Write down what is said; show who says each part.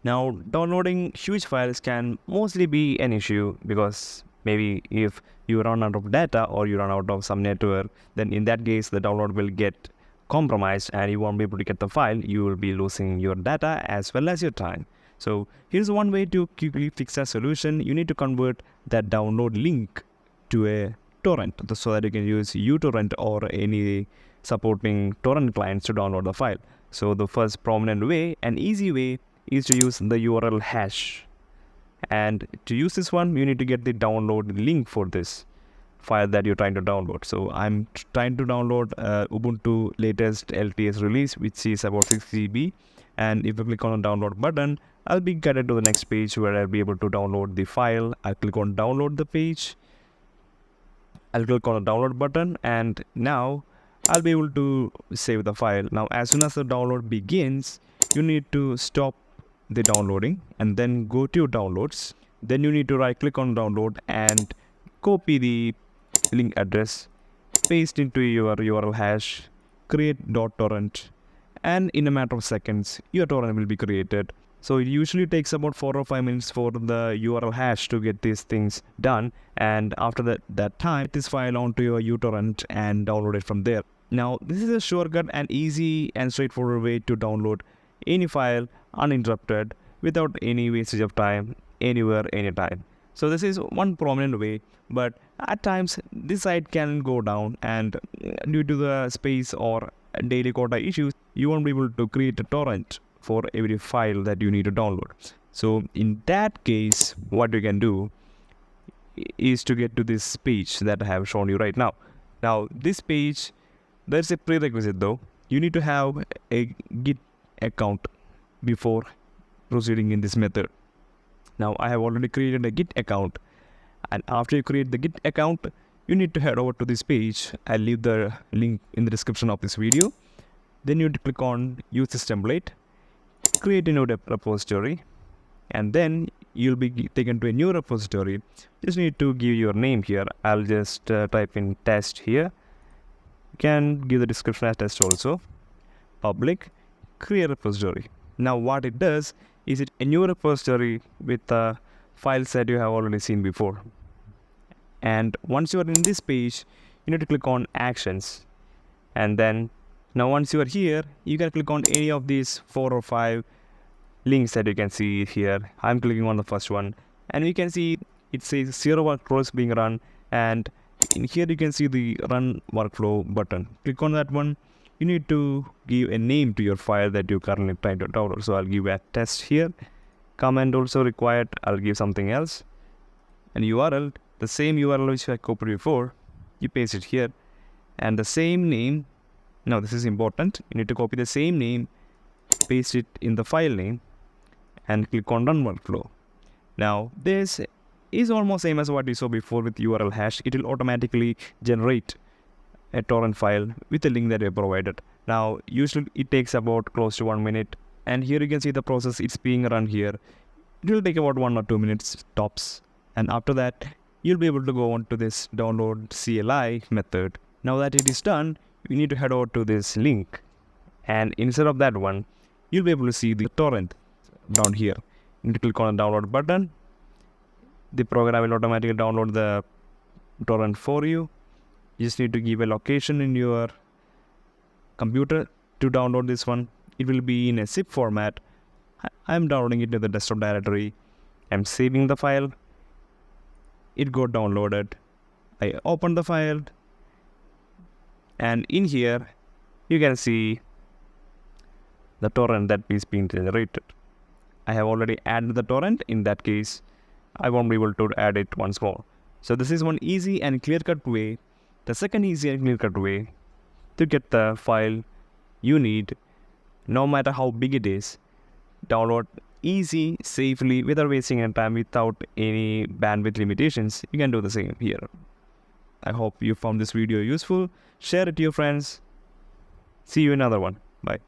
Speaker 1: Now, downloading huge files can mostly be an issue because maybe if you run out of data or you run out of some network, then in that case the download will get compromised and you won't be able to get the file. You will be losing your data as well as your time. So here's one way to quickly fix that solution. You need to convert that download link to a torrent so that you can use utorrent or any supporting torrent clients to download the file. So the first prominent way and easy way is to use the URL hash. And to use this one, you need to get the download link for this file that you're trying to download. So I'm trying to download Ubuntu latest LTS release, which is about 6 GB. And if I click on the download button, I'll be guided to the next page where I'll be able to download the file. I'll click on download the page. I'll click on the download button, and now I'll be able to save the file. Now, as soon as the download begins, you need to stop the downloading and then go to your downloads. Then you need to right click on download and copy the link address, paste into your URL hash, create .torrent, and in a matter of seconds your torrent will be created. So it usually takes about 4 or 5 minutes for the URL hash to get these things done, and after that time, get this file onto your utorrent and download it from there. Now this is a shortcut and easy and straightforward way to download any file uninterrupted without any wastage of time, anywhere, anytime. So this is one prominent way, but at times this site can go down, and due to the space or daily quota issues, you won't be able to create a torrent for every file that you need to download. So in that case, what you can do is to get to this page that I have shown you right now. Now this page, there's a prerequisite though. You need to have a Git account before proceeding in this method. Now I have already created a Git account, and after you create the Git account, you need to head over to this page. I'll leave the link in the description of this video. Then you need to click on use this template, create a new repository, and then you'll be taken to a new repository. Just need to give your name here. I'll just type in test here. You can give the description as test also. Public, create repository. Now what it does is it a new repository with the files that you have already seen before. And once you are in this page, you need to click on actions, and then now once you are here, you can click on any of these 4 or 5 links that you can see here. I'm clicking on the first one, and we can see it says 0 workflows being run, and in here you can see the run workflow button. Click on that one. You need to give a name to your file that you're currently trying to download. So I'll give a test here. Command also required. I'll give something else. And URL, the same URL which I copied before, you paste it here, and the same name. Now this is important. You need to copy the same name, paste it in the file name, and click on run workflow. Now this is almost same as what you saw before with URL hash. It will automatically generate a torrent file with the link that you provided. Now usually it takes about close to 1 minute, and here you can see the process. It's being run here. It will take about 1 or 2 minutes tops, and after that you'll be able to go on to this download CLI method. Now that it is done, you need to head over to this link, and instead of that one, you'll be able to see the torrent down here. You need to click on the download button. The program will automatically download the torrent for you. You just need to give a location in your computer to download this one. It will be in a zip format. I'm downloading it to the desktop directory. I'm saving the file. It got downloaded. I open the file, and in here you can see the torrent that is being generated. I have already added the torrent. In that case, I won't be able to add it once more. So this is one easy and clear-cut way. The second easy and clear-cut way to get the file you need, no matter how big it is, download easy, safely, without wasting any time, without any bandwidth limitations, you can do the same here. I hope you found this video useful. Share it to your friends. See you in another one. Bye.